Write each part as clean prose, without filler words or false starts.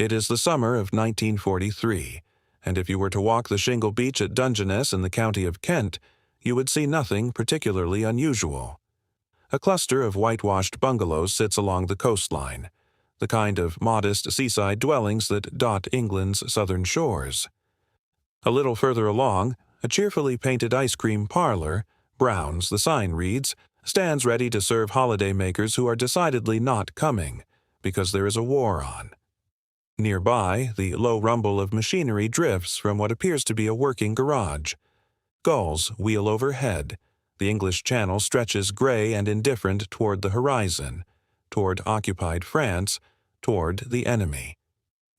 It is the summer of 1943, and if you were to walk the shingle beach at Dungeness in the county of Kent, you would see nothing particularly unusual. A cluster of whitewashed bungalows sits along the coastline, the kind of modest seaside dwellings that dot England's southern shores. A little further along, a cheerfully painted ice cream parlor, Brown's the sign reads, stands ready to serve holidaymakers who are decidedly not coming, because there is a war on. Nearby, the low rumble of machinery drifts from what appears to be a working garage. Gulls wheel overhead. The English Channel stretches gray and indifferent toward the horizon, toward occupied France, toward the enemy.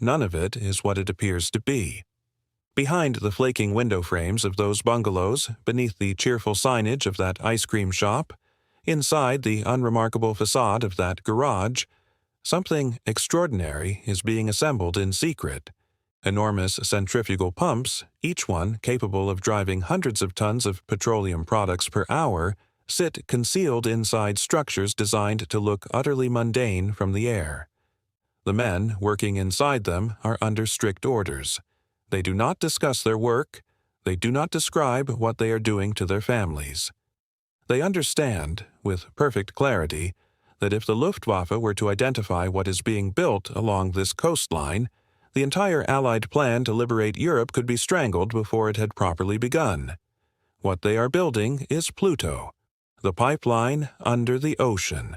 None of it is what it appears to be. Behind the flaking window frames of those bungalows, beneath the cheerful signage of that ice cream shop, inside the unremarkable facade of that garage, something extraordinary is being assembled in secret. Enormous centrifugal pumps, each one capable of driving hundreds of tons of petroleum products per hour, sit concealed inside structures designed to look utterly mundane from the air. The men working inside them are under strict orders. They do not discuss their work. They do not describe what they are doing to their families. They understand, with perfect clarity, that if the Luftwaffe were to identify what is being built along this coastline, the entire Allied plan to liberate Europe could be strangled before it had properly begun. What they are building is PLUTO, the pipeline under the ocean,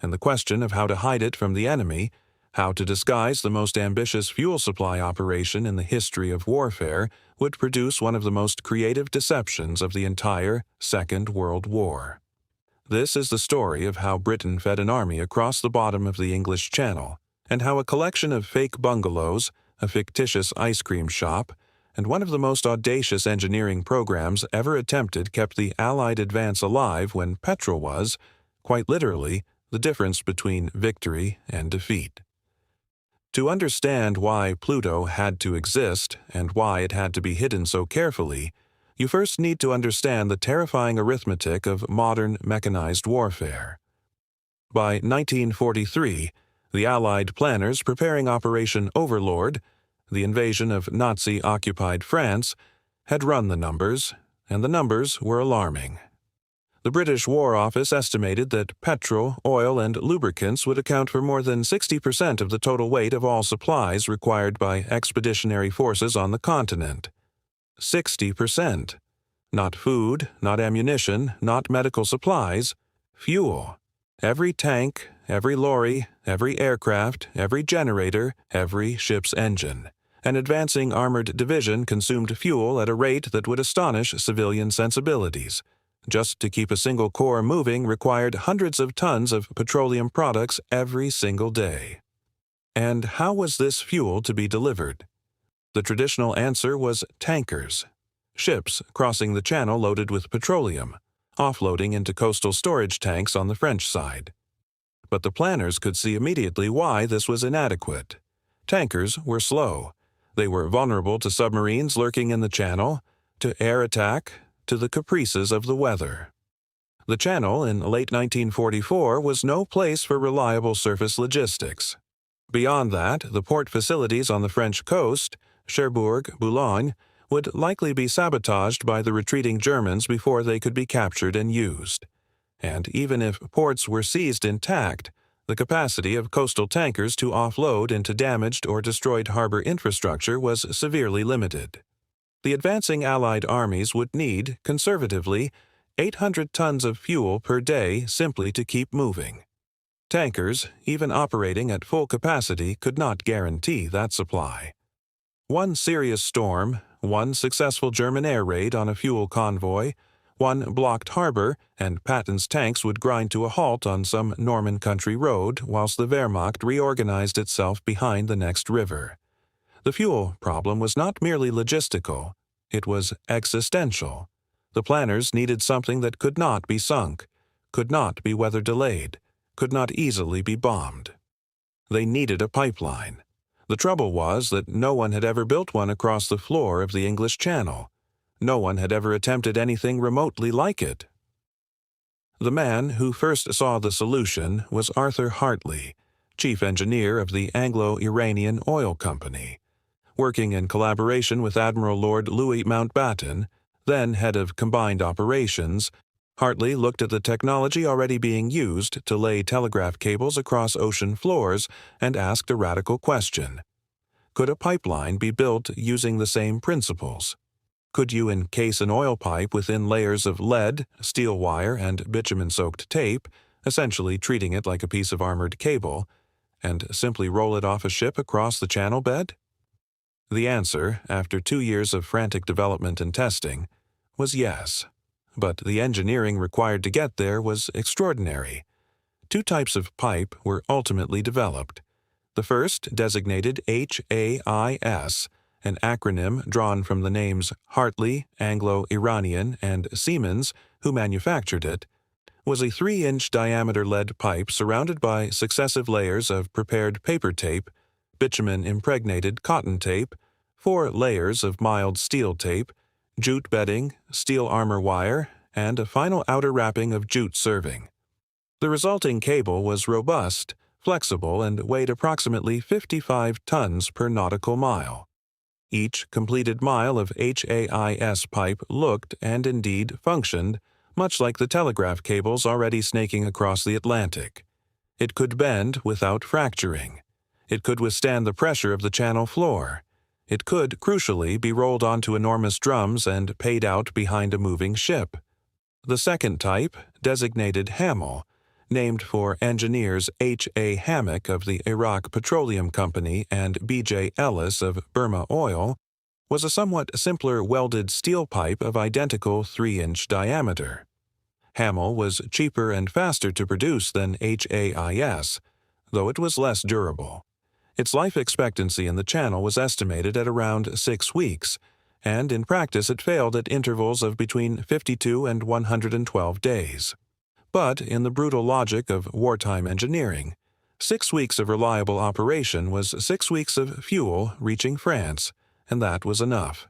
and the question of how to hide it from the enemy, how to disguise the most ambitious fuel supply operation in the history of warfare, would produce one of the most creative deceptions of the entire Second World War. This is the story of how Britain fed an army across the bottom of the English Channel, and how a collection of fake bungalows, a fictitious ice cream shop, and one of the most audacious engineering programs ever attempted kept the Allied advance alive when petrol was, quite literally, the difference between victory and defeat. To understand why PLUTO had to exist and why it had to be hidden so carefully, you first need to understand the terrifying arithmetic of modern mechanized warfare. By 1943, the Allied planners preparing Operation Overlord, the invasion of Nazi-occupied France, had run the numbers, and the numbers were alarming. The British War Office estimated that petrol, oil, and lubricants would account for more than 60% of the total weight of all supplies required by expeditionary forces on the continent. 60%. Not food, not ammunition, not medical supplies, fuel. Every tank, every lorry, every aircraft, every generator, every ship's engine. An advancing armored division consumed fuel at a rate that would astonish civilian sensibilities. Just to keep a single corps moving required hundreds of tons of petroleum products every single day. And how was this fuel to be delivered? The traditional answer was tankers, ships crossing the channel loaded with petroleum, offloading into coastal storage tanks on the French side. But the planners could see immediately why this was inadequate. Tankers were slow. They were vulnerable to submarines lurking in the channel, to air attack, to the caprices of the weather. The channel in late 1944 was no place for reliable surface logistics. Beyond that, the port facilities on the French coast, Cherbourg, Boulogne, would likely be sabotaged by the retreating Germans before they could be captured and used. And even if ports were seized intact, the capacity of coastal tankers to offload into damaged or destroyed harbor infrastructure was severely limited. The advancing Allied armies would need, conservatively, 800 tons of fuel per day simply to keep moving. Tankers, even operating at full capacity, could not guarantee that supply. One serious storm, one successful German air raid on a fuel convoy, one blocked harbor, and Patton's tanks would grind to a halt on some Norman country road whilst the Wehrmacht reorganized itself behind the next river. The fuel problem was not merely logistical, it was existential. The planners needed something that could not be sunk, could not be weather delayed, could not easily be bombed. They needed a pipeline. The trouble was that no one had ever built one across the floor of the English Channel. No one had ever attempted anything remotely like it. The man who first saw the solution was Arthur Hartley, chief engineer of the Anglo-Iranian Oil Company. Working in collaboration with Admiral Lord Louis Mountbatten, then head of Combined Operations, Hartley looked at the technology already being used to lay telegraph cables across ocean floors and asked a radical question. Could a pipeline be built using the same principles? Could you encase an oil pipe within layers of lead, steel wire, and bitumen-soaked tape, essentially treating it like a piece of armored cable, and simply roll it off a ship across the channel bed? The answer, after 2 years of frantic development and testing, was yes. But the engineering required to get there was extraordinary. 2 types of pipe were ultimately developed. The first, designated HAIS, an acronym drawn from the names Hartley, Anglo-Iranian, and Siemens, who manufactured it, was a 3-inch diameter lead pipe surrounded by successive layers of prepared paper tape, bitumen-impregnated cotton tape, 4 layers of mild steel tape, jute bedding, steel armor wire, and a final outer wrapping of jute serving. The resulting cable was robust, flexible, and weighed approximately 55 tons per nautical mile. Each completed mile of HAIS pipe looked, and indeed functioned, much like the telegraph cables already snaking across the Atlantic. It could bend without fracturing. It could withstand the pressure of the channel floor. It could, crucially, be rolled onto enormous drums and paid out behind a moving ship. The second type, designated Hamel, named for engineers H.A. Hammock of the Iraq Petroleum Company and B.J. Ellis of Burma Oil, was a somewhat simpler welded steel pipe of identical 3-inch diameter. Hamel was cheaper and faster to produce than HAIS, though it was less durable. Its life expectancy in the channel was estimated at around 6 weeks, and in practice it failed at intervals of between 52 and 112 days. But in the brutal logic of wartime engineering, 6 weeks of reliable operation was 6 weeks of fuel reaching France, and that was enough.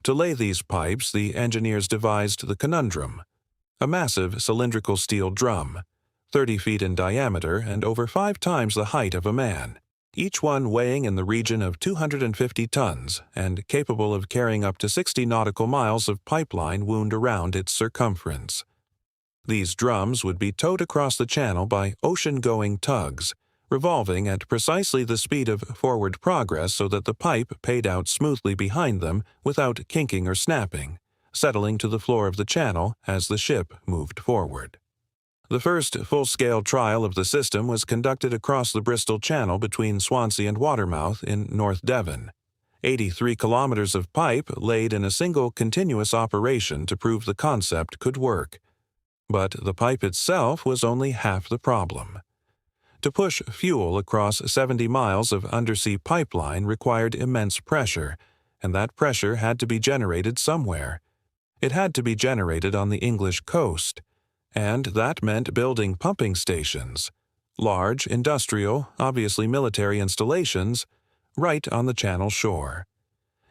To lay these pipes, the engineers devised the conundrum: a massive cylindrical steel drum, 30 feet in diameter and over 5 times the height of a man, each one weighing in the region of 250 tons and capable of carrying up to 60 nautical miles of pipeline wound around its circumference. These drums would be towed across the channel by ocean-going tugs, revolving at precisely the speed of forward progress so that the pipe paid out smoothly behind them without kinking or snapping, settling to the floor of the channel as the ship moved forward. The first full-scale trial of the system was conducted across the Bristol Channel between Swansea and Watermouth in North Devon. 83 kilometers of pipe laid in a single continuous operation to prove the concept could work. But the pipe itself was only half the problem. To push fuel across 70 miles of undersea pipeline required immense pressure, and that pressure had to be generated somewhere. It had to be generated on the English coast, and that meant building pumping stations, large, industrial, obviously military installations, right on the Channel shore.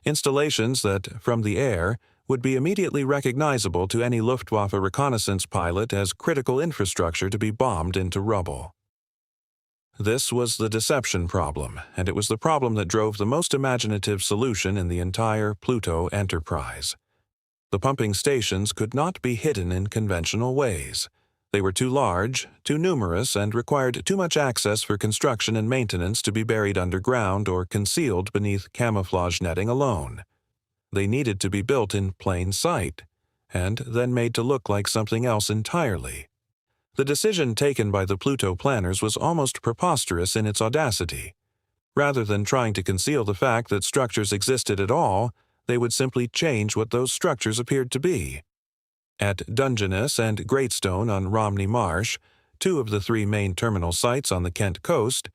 Installations that, from the air, would be immediately recognizable to any Luftwaffe reconnaissance pilot as critical infrastructure to be bombed into rubble. This was the deception problem, and it was the problem that drove the most imaginative solution in the entire PLUTO enterprise. The pumping stations could not be hidden in conventional ways. They were too large, too numerous, and required too much access for construction and maintenance to be buried underground or concealed beneath camouflage netting alone. They needed to be built in plain sight, and then made to look like something else entirely. The decision taken by the PLUTO planners was almost preposterous in its audacity. Rather than trying to conceal the fact that structures existed at all, they would simply change what those structures appeared to be. At Dungeness and Greatstone on Romney Marsh, 2 of the 3 main terminal sites on the Kent coast,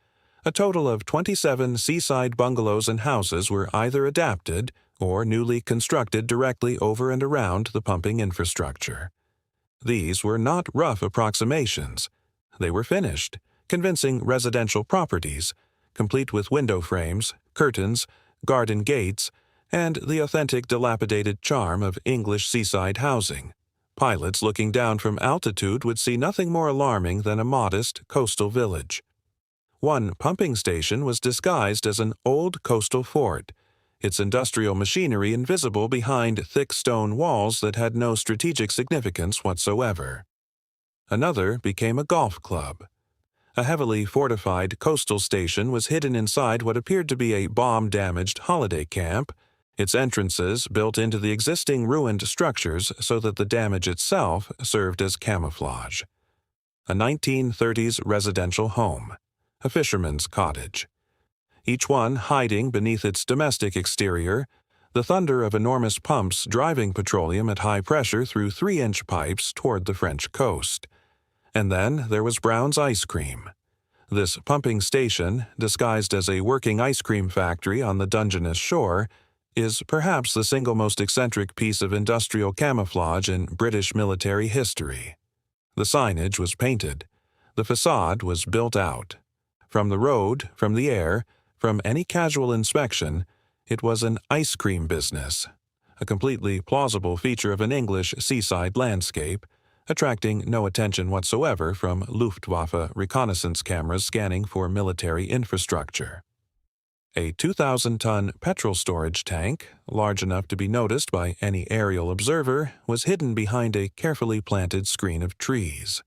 a total of 27 seaside bungalows and houses were either adapted or newly constructed directly over and around the pumping infrastructure. These were not rough approximations. They were finished, convincing residential properties, complete with window frames, curtains, garden gates, and the authentic dilapidated charm of English seaside housing. Pilots looking down from altitude would see nothing more alarming than a modest coastal village. One pumping station was disguised as an old coastal fort, its industrial machinery invisible behind thick stone walls that had no strategic significance whatsoever. Another became a golf club. A heavily fortified coastal station was hidden inside what appeared to be a bomb-damaged holiday camp, its entrances built into the existing ruined structures so that the damage itself served as camouflage. A 1930s residential home, a fisherman's cottage. Each one hiding beneath its domestic exterior, the thunder of enormous pumps driving petroleum at high pressure through 3-inch pipes toward the French coast. And then there was Brown's Ice Cream. This pumping station, disguised as a working ice cream factory on the Dungeness shore, is perhaps the single most eccentric piece of industrial camouflage in British military history. The signage was painted. The facade was built out. From the road, from the air, from any casual inspection, it was an ice cream business, a completely plausible feature of an English seaside landscape, attracting no attention whatsoever from Luftwaffe reconnaissance cameras scanning for military infrastructure. A 2,000-ton petrol storage tank, large enough to be noticed by any aerial observer, was hidden behind a carefully planted screen of trees.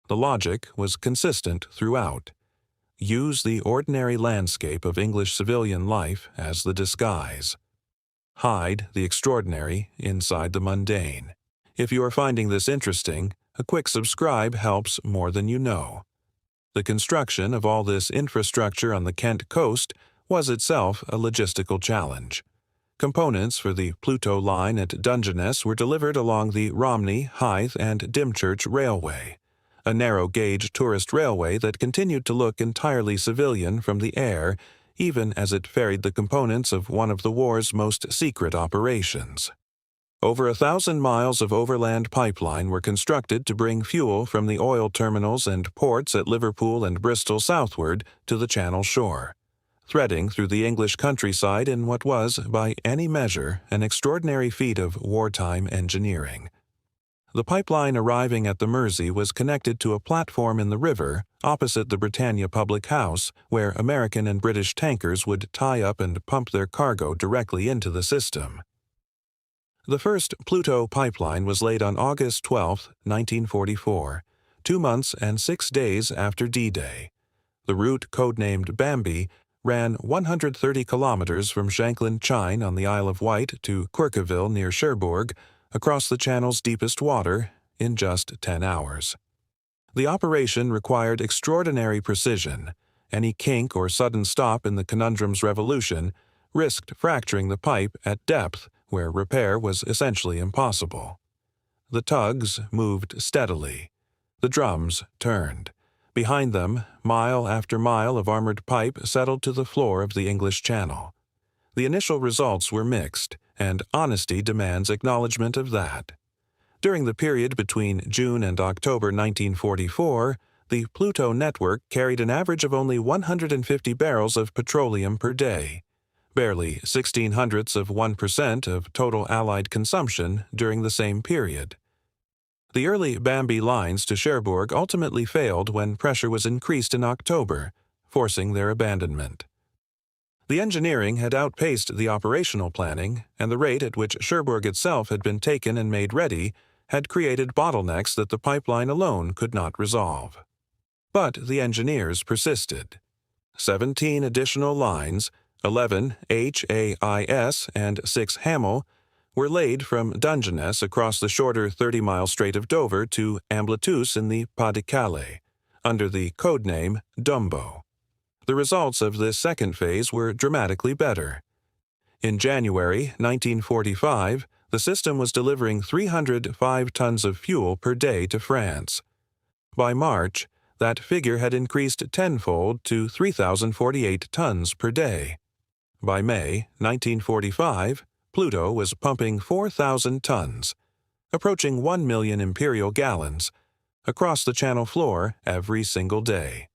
The logic was consistent throughout. Use the ordinary landscape of English civilian life as the disguise. Hide the extraordinary inside the mundane. If you are finding this interesting, a quick subscribe helps more than you know. The construction of all this infrastructure on the Kent coast was itself a logistical challenge. Components for the PLUTO line at Dungeness were delivered along the Romney, Hythe, and Dymchurch Railway, a narrow-gauge tourist railway that continued to look entirely civilian from the air, even as it ferried the components of one of the war's most secret operations. Over 1,000 miles of overland pipeline were constructed to bring fuel from the oil terminals and ports at Liverpool and Bristol southward to the Channel shore, threading through the English countryside in what was, by any measure, an extraordinary feat of wartime engineering. The pipeline arriving at the Mersey was connected to a platform in the river opposite the Britannia Public House, where American and British tankers would tie up and pump their cargo directly into the system. The first PLUTO pipeline was laid on August 12, 1944, 2 months and 6 days after D-Day. The route, codenamed Bambi, ran 130 kilometers from Shanklin Chine on the Isle of Wight to Quirkeville near Cherbourg, across the Channel's deepest water, in just 10 hours. The operation required extraordinary precision. Any kink or sudden stop in the conundrum's revolution risked fracturing the pipe at depth where repair was essentially impossible. The tugs moved steadily. The drums turned. Behind them, mile after mile of armored pipe settled to the floor of the English Channel. The initial results were mixed, and honesty demands acknowledgement of that. During the period between June and October 1944, the PLUTO network carried an average of only 150 barrels of petroleum per day, barely 0.16% of total Allied consumption during the same period. The early Bambi lines to Cherbourg ultimately failed when pressure was increased in October, forcing their abandonment. The engineering had outpaced the operational planning, and the rate at which Cherbourg itself had been taken and made ready had created bottlenecks that the pipeline alone could not resolve. But the engineers persisted. 17 additional lines, 11 HAIS and 6 Hamel, were laid from Dungeness across the shorter 30-mile Strait of Dover to Ambleteuse in the Pas-de-Calais, under the codename Dumbo. The results of this second phase were dramatically better. In January 1945, the system was delivering 305 tons of fuel per day to France. By March, that figure had increased tenfold to 3,048 tons per day. By May 1945, PLUTO was pumping 4,000 tons, approaching 1 million imperial gallons, across the Channel floor every single day.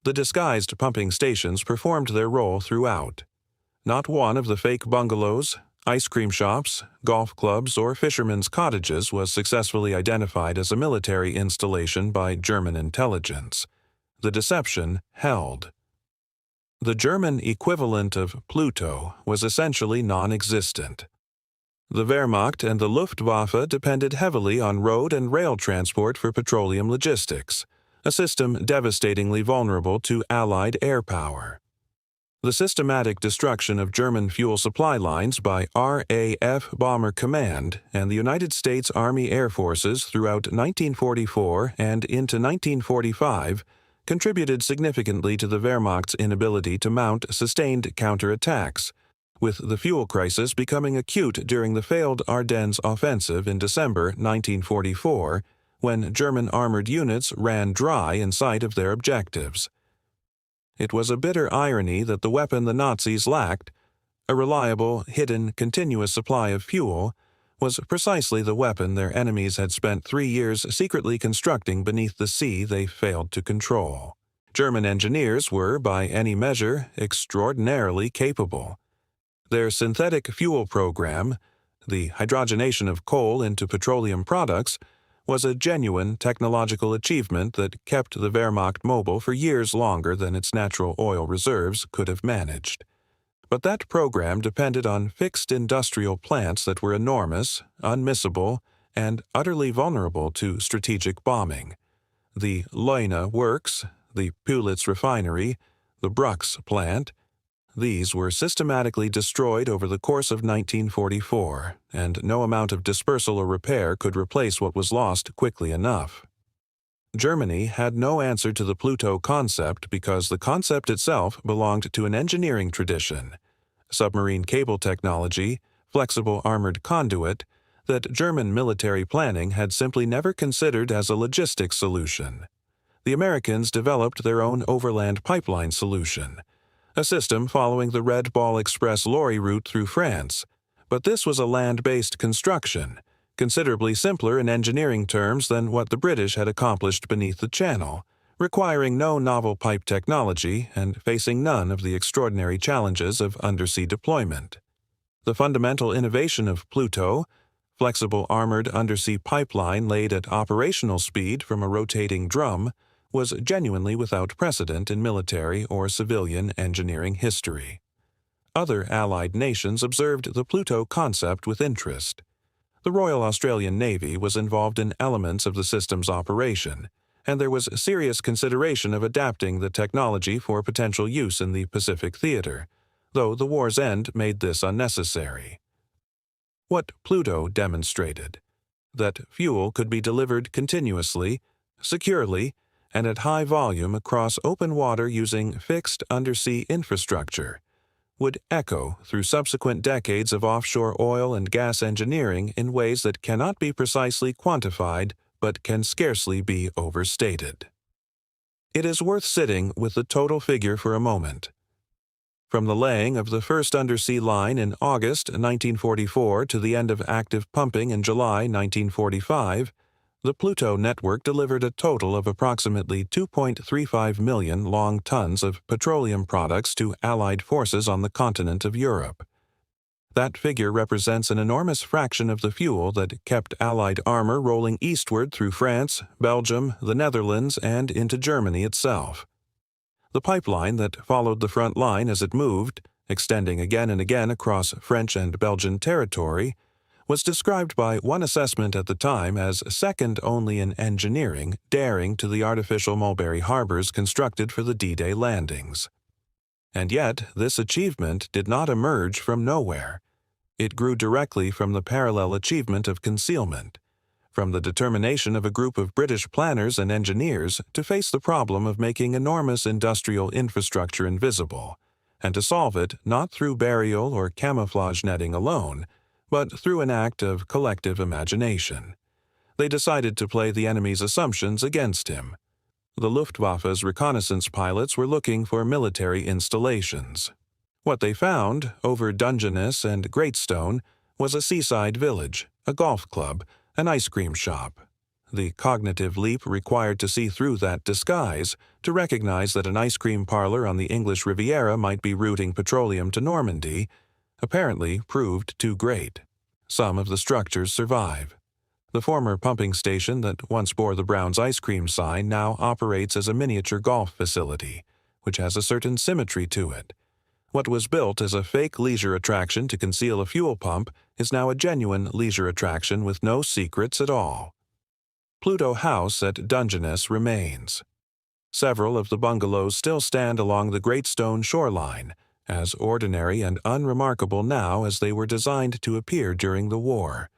The disguised pumping stations performed their role throughout. Not one of the fake bungalows, ice cream shops, golf clubs, or fishermen's cottages was successfully identified as a military installation by German intelligence. The deception held. The German equivalent of PLUTO was essentially non-existent. The Wehrmacht and the Luftwaffe depended heavily on road and rail transport for petroleum logistics, a system devastatingly vulnerable to Allied air power. The systematic destruction of German fuel supply lines by RAF Bomber Command and the United States Army Air Forces throughout 1944 and into 1945 contributed significantly to the Wehrmacht's inability to mount sustained counterattacks, with the fuel crisis becoming acute during the failed Ardennes offensive in December 1944, when German armored units ran dry in sight of their objectives. It was a bitter irony that the weapon the Nazis lacked, a reliable, hidden, continuous supply of fuel, was precisely the weapon their enemies had spent 3 years secretly constructing beneath the sea they failed to control. German engineers were, by any measure, extraordinarily capable. Their synthetic fuel program, the hydrogenation of coal into petroleum products, was a genuine technological achievement that kept the Wehrmacht mobile for years longer than its natural oil reserves could have managed. But that program depended on fixed industrial plants that were enormous, unmissable, and utterly vulnerable to strategic bombing. The Leuna works, the Pulitz refinery, the Brux plant, these were systematically destroyed over the course of 1944, and no amount of dispersal or repair could replace what was lost quickly enough. Germany had no answer to the PLUTO concept because the concept itself belonged to an engineering tradition, submarine cable technology, flexible armored conduit, that German military planning had simply never considered as a logistics solution. The Americans developed their own overland pipeline solution, a system following the Red Ball Express lorry route through France, but this was a land-based construction, considerably simpler in engineering terms than what the British had accomplished beneath the Channel, requiring no novel pipe technology and facing none of the extraordinary challenges of undersea deployment. The fundamental innovation of PLUTO, flexible armored undersea pipeline laid at operational speed from a rotating drum, was genuinely without precedent in military or civilian engineering history. Other Allied nations observed the PLUTO concept with interest. The Royal Australian Navy was involved in elements of the system's operation, and there was serious consideration of adapting the technology for potential use in the Pacific theater, though the war's end made this unnecessary. What PLUTO demonstrated: that fuel could be delivered continuously, securely, and at high volume across open water using fixed undersea infrastructure, would echo through subsequent decades of offshore oil and gas engineering in ways that cannot be precisely quantified but can scarcely be overstated. It is worth sitting with the total figure for a moment. From the laying of the first undersea line in August 1944 to the end of active pumping in July 1945, the PLUTO network delivered a total of approximately 2.35 million long tons of petroleum products to Allied forces on the continent of Europe. That figure represents an enormous fraction of the fuel that kept Allied armor rolling eastward through France, Belgium, the Netherlands, and into Germany itself. The pipeline that followed the front line as it moved, extending again and again across French and Belgian territory, was described by one assessment at the time as second only in engineering, daring to the artificial Mulberry harbors constructed for the D-Day landings. And yet, this achievement did not emerge from nowhere. It grew directly from the parallel achievement of concealment, from the determination of a group of British planners and engineers to face the problem of making enormous industrial infrastructure invisible, and to solve it not through burial or camouflage netting alone, but through an act of collective imagination. They decided to play the enemy's assumptions against him. The Luftwaffe's reconnaissance pilots were looking for military installations. What they found, over Dungeness and Greatstone, was a seaside village, a golf club, an ice cream shop. The cognitive leap required to see through that disguise, to recognize that an ice cream parlor on the English Riviera might be routing petroleum to Normandy, apparently proved too great. Some of the structures survive. The former pumping station that once bore the Brown's ice cream sign now operates as a miniature golf facility, which has a certain symmetry to it. What was built as a fake leisure attraction to conceal a fuel pump is now a genuine leisure attraction with no secrets at all. PLUTO House at Dungeness remains. Several of the bungalows still stand along the Great Stone shoreline, as ordinary and unremarkable now as they were designed to appear during the war,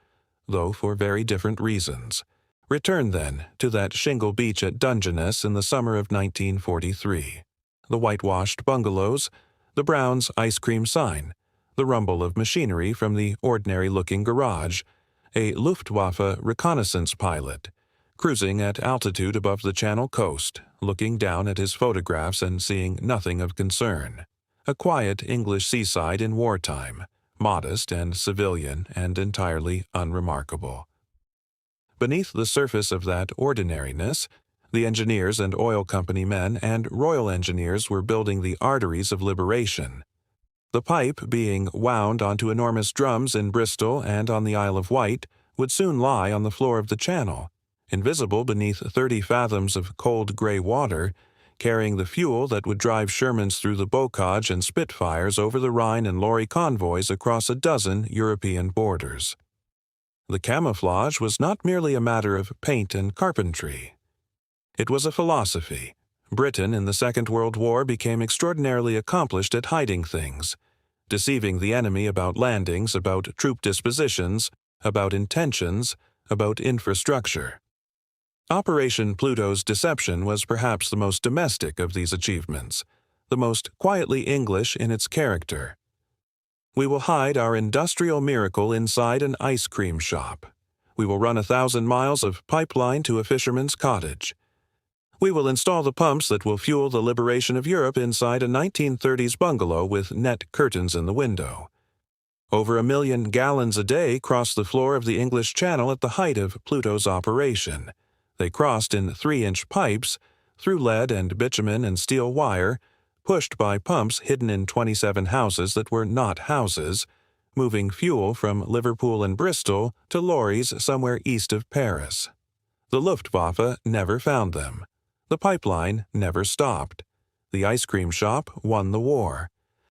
though for very different reasons. Return, then, to that shingle beach at Dungeness in the summer of 1943. The whitewashed bungalows, the Brown's ice cream sign, the rumble of machinery from the ordinary-looking garage, a Luftwaffe reconnaissance pilot, cruising at altitude above the Channel coast, looking down at his photographs and seeing nothing of concern. A quiet English seaside in wartime, modest and civilian and entirely unremarkable. Beneath the surface of that ordinariness, the engineers and oil company men and royal engineers were building the arteries of liberation. The pipe, being wound onto enormous drums in Bristol and on the Isle of Wight, would soon lie on the floor of the Channel, invisible beneath 30 fathoms of cold gray water, carrying the fuel that would drive Shermans through the Bocage and Spitfires over the Rhine and lorry convoys across a dozen European borders. The camouflage was not merely a matter of paint and carpentry. It was a philosophy. Britain in the Second World War became extraordinarily accomplished at hiding things, deceiving the enemy about landings, about troop dispositions, about intentions, about infrastructure. Operation Pluto's deception was perhaps the most domestic of these achievements, the most quietly English in its character. We will hide our industrial miracle inside an ice cream shop. We will run 1,000 miles of pipeline to a fisherman's cottage. We will install the pumps that will fuel the liberation of Europe inside a 1930s bungalow with net curtains in the window. Over 1 million gallons a day crossed the floor of the English Channel at the height of Pluto's operation. They crossed in 3-inch pipes, through lead and bitumen and steel wire, pushed by pumps hidden in 27 houses that were not houses, moving fuel from Liverpool and Bristol to lorries somewhere east of Paris. The Luftwaffe never found them. The pipeline never stopped. The ice cream shop won the war.